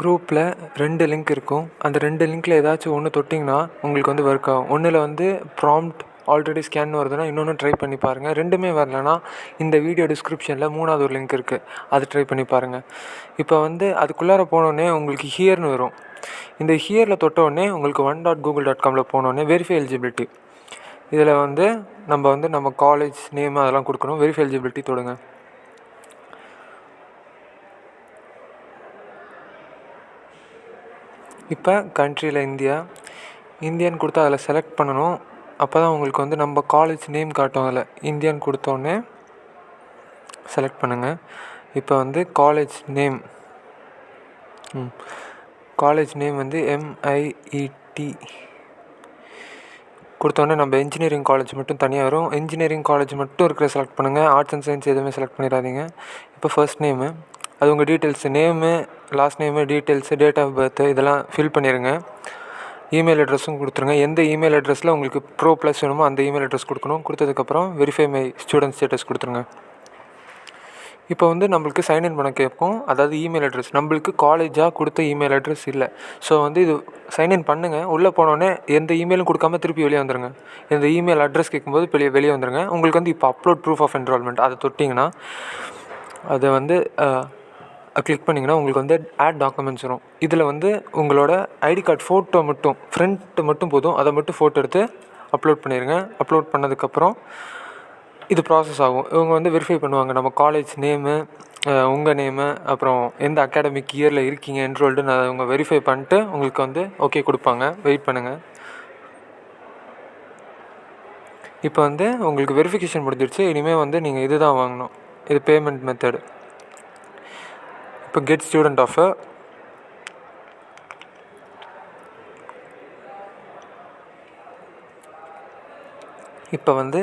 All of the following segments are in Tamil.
குரூப்பில் 2 லிங்க் இருக்கும். அந்த 2 லிங்க்கில் ஏதாச்சும் ஒன்று தொட்டிங்கன்னா உங்களுக்கு வந்து ஒர்க் ஆகும். ஒன்றில் வந்து ப்ராம்ப்ட் ஆல்ரெடி ஸ்கேன் வருதுன்னா இன்னொன்று ட்ரை பண்ணி பாருங்கள். ரெண்டுமே வரலன்னா இந்த வீடியோ டிஸ்கிரிப்ஷனில் 3வது ஒரு லிங்க் இருக்குது, அது ட்ரை பண்ணி பாருங்கள். இப்போ வந்து அதுக்குள்ளார போனோடனே உங்களுக்கு ஹியர்னு வரும். இந்த ஹியரில் தொட்டோடனே உங்களுக்கு one.google.comல போனோடனே வெரிஃபை எலிஜிபிலிட்டி, இதில் வந்து நம்ம காலேஜ் நேம் அதெல்லாம் கொடுக்கணும். வெரிஃபை எலிஜிபிலிட்டி தொடுங்க. இப்போ கண்ட்ரியில் இந்தியான்னு கொடுத்தா அதில் செலக்ட் பண்ணணும். அப்போ தான் உங்களுக்கு வந்து நம்ம காலேஜ் நேம் காட்டும். அதில் இந்தியான்னு கொடுத்தோடனே செலக்ட் பண்ணுங்கள். இப்போ வந்து காலேஜ் நேம் வந்து MIET கொடுத்தோடனே நம்ம இன்ஜினியரிங் காலேஜ் மட்டும் தனியாக வரும். இன்ஜினியரிங் காலேஜ் மட்டும் இருக்கிற செலக்ட் பண்ணுங்கள். ஆர்ட்ஸ் அண்ட் சயின்ஸ் எதுவுமே செலக்ட் பண்ணிடாதீங்க. இப்போ ஃபர்ஸ்ட் நேமு, அது உங்கள் details, name, last name, details, date of birth இதெல்லாம் ஃபில் பண்ணிடுங்க. இமெயில் அட்ரஸும் கொடுத்துருங்க. எந்த இமெயில் அட்ரஸில் உங்களுக்கு ப்ரோ ப்ளஸ் வேணுமோ அந்த இமெயில் அட்ரஸ் கொடுக்கணும். கொடுத்ததுக்கப்புறம் வெரிஃபை மை ஸ்டூடெண்ட் ஸ்டேட்டஸ் கொடுத்துருங்க. இப்போ வந்து நம்மளுக்கு சைன்இன் பண்ண கேட்கும். அதாவது இமெயில் அட்ரஸ் நம்மளுக்கு காலேஜாக கொடுத்த இமெயில் அட்ரஸ் இல்லை. ஸோ வந்து இது சைன்இன் பண்ணுங்கள். உள்ளே போனோடனே எந்த இமெயிலும் கொடுக்காம திருப்பி வெளியே வந்துடுங்க. இந்த இமெயில் அட்ரஸ் கேட்கும்போது வெளியே வந்துடுங்க. உங்களுக்கு வந்து இப்போ அப்லோட் ப்ரூஃப் ஆஃப் என்ரோல்மெண்ட் அதை தொட்டிங்கன்னா அதை வந்து கிளிக் பண்ணிங்கன்னா உங்களுக்கு வந்து ஆட் டாக்குமெண்ட்ஸ் வரும். இதில் வந்து உங்களோட ஐடி கார்டு ஃபோட்டோ மட்டும், ஃப்ரண்ட்டு மட்டும் போதும், அதை மட்டும் ஃபோட்டோ எடுத்து அப்லோட் பண்ணிடுங்க. அப்லோட் பண்ணதுக்கப்புறம் இது ப்ராசஸ் ஆகும். இவங்க வந்து வெரிஃபை பண்ணுவாங்க நம்ம காலேஜ் நேமு, உங்கள் நேமு, அப்புறம் எந்த அகாடமிக் இயரில் இருக்கீங்க என்ரோல்டுன்னு அதை அவங்க வெரிஃபை பண்ணிட்டு உங்களுக்கு வந்து ஓகே கொடுப்பாங்க. வெயிட் பண்ணுங்கள். இப்போ வந்து உங்களுக்கு வெரிஃபிகேஷன் முடிஞ்சிருச்சு. இனிமேல் வந்து நீங்கள் இது தான் வாங்கணும். இது பேமெண்ட் மெத்தடு. இப்போ கெட் ஸ்டூடெண்ட் ஆஃபர், இப்போ வந்து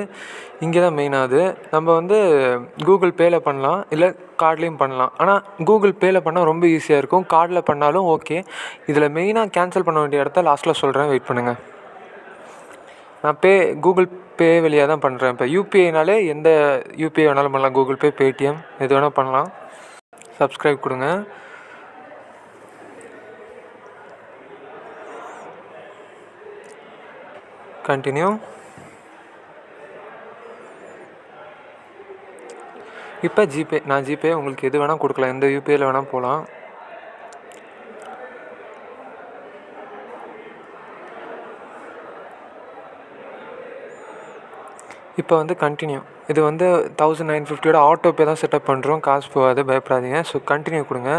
இங்கே தான் மெயினாகுது. நம்ம வந்து கூகுள் பேயில் பண்ணலாம், இல்லை கார்ட்லேயும் பண்ணலாம். ஆனால் கூகுள் பேயில் பண்ணால் ரொம்ப ஈஸியாக இருக்கும். கார்டில் பண்ணாலும் ஓகே. இதில் மெயினாக கேன்சல் பண்ண வேண்டிய இடத்த லாஸ்ட்டில் சொல்கிறேன், வெயிட் பண்ணுங்கள். நான் கூகுள் பே வழியாக தான் பண்ணுறேன். இப்போ யூபிஐனாலே எந்த யூபிஐ வேணாலும் பண்ணலாம். கூகுள் பே, பேடிஎம் எது வேணால் பண்ணலாம். சப்ஸ்கிரைப் கொடுங்க. கண்டினியூ. இப்போ ஜிபே, நான் ஜிபே உங்களுக்கு எது வேணால் கொடுக்கலாம். எந்த யூபிஐயில் வேணால் போகலாம். இப்போ வந்து கண்டினியூ. இது வந்து 1950 ஆட்டோபே தான் செட்டப் பண்ணுறோம். காசு போகாது, பயப்படாதீங்க. ஸோ கண்டினியூ கொடுங்க.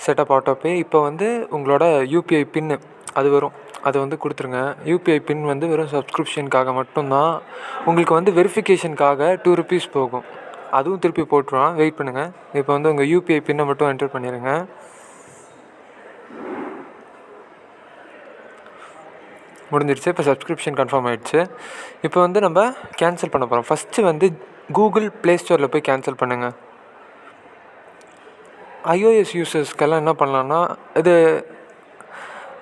Setup autopay. இப்போ வந்து உங்களோட யூபிஐ பின்னு அது வரும், அதை வந்து கொடுத்துருங்க. யூபிஐ பின் வந்து வெறும் சப்ஸ்கிரிப்ஷனுக்காக மட்டும்தான். உங்களுக்கு வந்து வெரிஃபிகேஷனுக்காக 2 rupees போகும், அதுவும் திருப்பி போட்டுருவான். வெயிட் பண்ணுங்கள். இப்போ வந்து உங்கள் யூபிஐ பின்னை மட்டும் என்டர் பண்ணிடுங்க. முடிஞ்சிருச்சு. இப்போ சப்ஸ்கிரிப்ஷன் கன்ஃபார்ம் ஆகிடுச்சு. இப்போ வந்து நம்ம கேன்சல் பண்ண போகிறோம். ஃபஸ்ட்டு வந்து கூகுள் ப்ளே ஸ்டோரில் போய் கேன்சல் பண்ணுங்கள். iOS யூசர்ஸ்க்கெல்லாம் என்ன பண்ணலான்னா,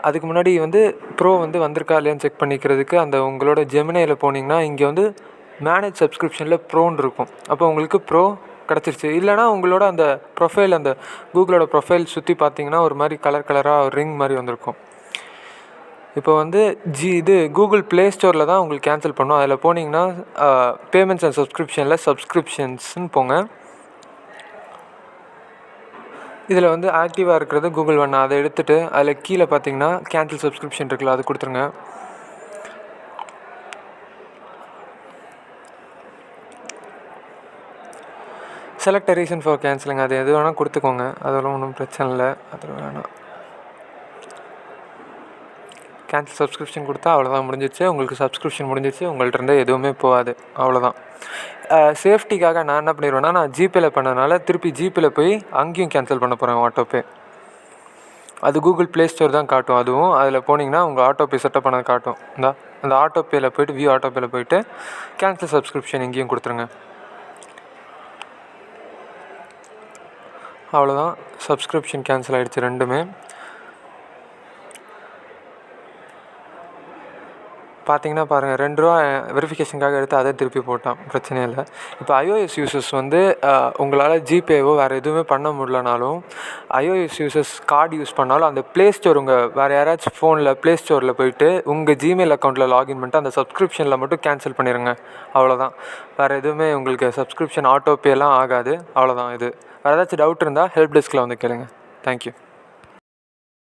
அதுக்கு முன்னாடி வந்து ப்ரோ வந்து வந்திருக்கா இல்லையான்னு செக் பண்ணிக்கிறதுக்கு அந்த உங்களோட ஜெமினியில் போனீங்கன்னா இங்கே வந்து மேனேஜ் சப்ஸ்கிரிப்ஷனில் ப்ரோன்னு இருக்கும். அப்போ உங்களுக்கு ப்ரோ கிடச்சிருச்சு. இல்லைனா உங்களோட அந்த ப்ரொஃபைல், அந்த கூகுளோட ப்ரொஃபைல் சுற்றி பார்த்தீங்கன்னா ஒரு மாதிரி கலராக ரிங் மாதிரி வந்திருக்கும். இப்போ வந்து கூகுள் ப்ளே ஸ்டோரில் தான் உங்களுக்கு கேன்சல் பண்ணோம். அதில் போனீங்கன்னா பேமெண்ட்ஸ் அண்ட் சப்ஸ்கிரிப்ஷனில் சப்ஸ்கிரிப்ஷன்ஸ்ன்னு போங்க. இதில் வந்து ஆக்டிவாக இருக்கிறது கூகுள் ஒன், அதை எடுத்துகிட்டு அதில் கீழே பார்த்தீங்கன்னா கேன்சல் சப்ஸ்கிரிப்ஷன் இருக்குல்ல, அது கொடுத்துருங்க. செலக்ட் ரீசன் ஃபார் கேன்சலிங், அது எது வேணால் கொடுத்துக்கோங்க, அதெல்லாம் ஒன்றும் பிரச்சனை இல்லை. அது வேணாம். கேன்சல் சப்ஸ்கிரிப்ஷன் கொடுத்தா அவ்வளோதான், முடிஞ்சிச்சு. உங்களுக்கு சப்ஸ்கிரிப்ஷன் முடிஞ்சிச்சு. உங்கள்கிட்ட இருந்தே எதுவுமே போகாது, அவ்வளோதான். சேஃப்டிக்காக நான் என்ன பண்ணிடுவேன்னா, நான் ஜிபேயில் பண்ணதுனால திருப்பி ஜிபேயில் போய் அங்கேயும் கேன்சல் பண்ண போகிறேன் ஆட்டோபே. அது கூகுள் ப்ளே ஸ்டோர் தான் காட்டும். அதுவும் அதில் போனீங்கன்னா உங்கள் ஆட்டோபே செட்டப் பண்ணது காட்டும். அந்த ஆட்டோபேயில் போய்ட்டு வியூ ஆட்டோபேயில் போய்ட்டு கேன்சல் சப்ஸ்கிரிப்ஷன் இங்கேயும் கொடுத்துருங்க. அவ்வளோதான், சப்ஸ்கிரிப்ஷன் கேன்சல் ஆகிடுச்சு ரெண்டுமே. பார்த்தீங்கன்னா பாருங்கள், ₹2 வெரிஃபிகேஷனுக்காக எடுத்து அதை திருப்பி போட்டான். பிரச்சனையே இல்லை. இப்போ iOS யூசர்ஸ் வந்து உங்களால் ஜிபேவோ வேறு எதுவுமே பண்ண முடியலனாலும், iOS யூசர்ஸ் கார்டு யூஸ் பண்ணாலும் அந்த ப்ளே ஸ்டோர் வேறு யாராச்சும் ஃபோனில் ப்ளே ஸ்டோரில் போய்ட்டு உங்கள் ஜிமெயில் அக்கௌண்ட்டில் லாகின் பண்ணிட்டு அந்த சப்ஸ்கிரிப்ஷனில் மட்டும் கேன்சல் பண்ணிடுங்க. அவ்வளோதான். வேறு எதுவுமே உங்களுக்கு சப்ஸ்கிரிப்ஷன் ஆட்டோபேலாம் ஆகாது. அவ்வளோதான் இது. வேறு ஏதாச்சும் டவுட் இருந்தால் ஹெல்ப் டெஸ்கில் வந்து கேளுங்க. தேங்க்யூ.